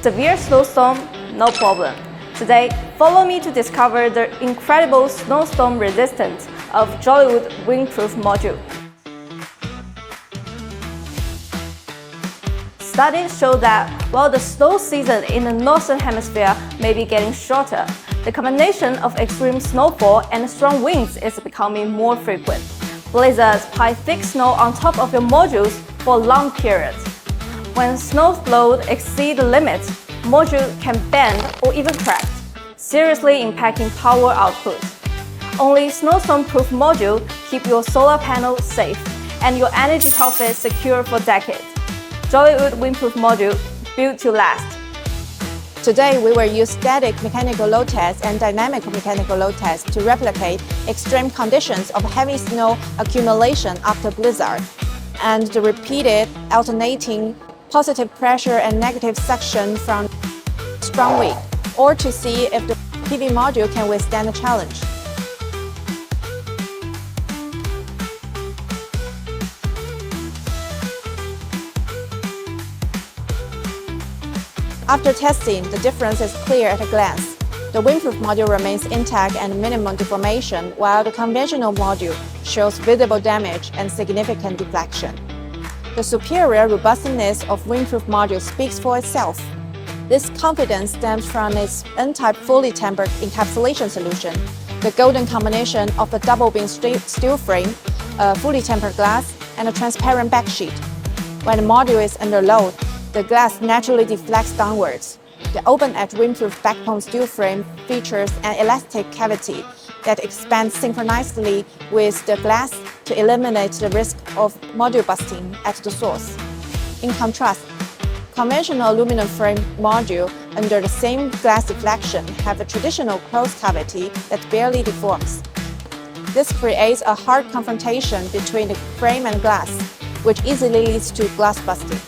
Severe snowstorm? No problem. Today, follow me to discover the incredible snowstorm resistance of Jolywood Windproof Module. Studies show that while the snow season in the Northern Hemisphere may be getting shorter, the combination of extreme snowfall and strong winds is becoming more frequent. Blizzards pile thick snow on top of your modules for long periods. When snow load exceeds the limits, module can bend or even crack, seriously impacting power output. Only snowstorm-proof module keep your solar panel safe and your energy profit secure for decades. Jolywood Windproof Module, built to last. Today, we will use static mechanical load tests and dynamic mechanical load tests to replicate extreme conditions of heavy snow accumulation after blizzard, and the repeated alternating positive pressure and negative suction from strong wind, or to see if the PV module can withstand the challenge. After testing, the difference is clear at a glance. The windproof module remains intact and minimum deformation, while the conventional module shows visible damage and significant deflection. The superior robustness of windproof module speaks for itself. This confidence stems from its N-type fully tempered encapsulation solution, the golden combination of a double-beam steel frame, a fully tempered glass, and a transparent backsheet. When the module is under load, the glass naturally deflects downwards. The open-edge windproof backbone steel frame features an elastic cavity that expands synchronously with the glass to eliminate the risk of module busting at the source. In contrast, conventional aluminum frame module under the same glass deflection have a traditional closed cavity that barely deforms. This creates a hard confrontation between the frame and glass, which easily leads to glass busting.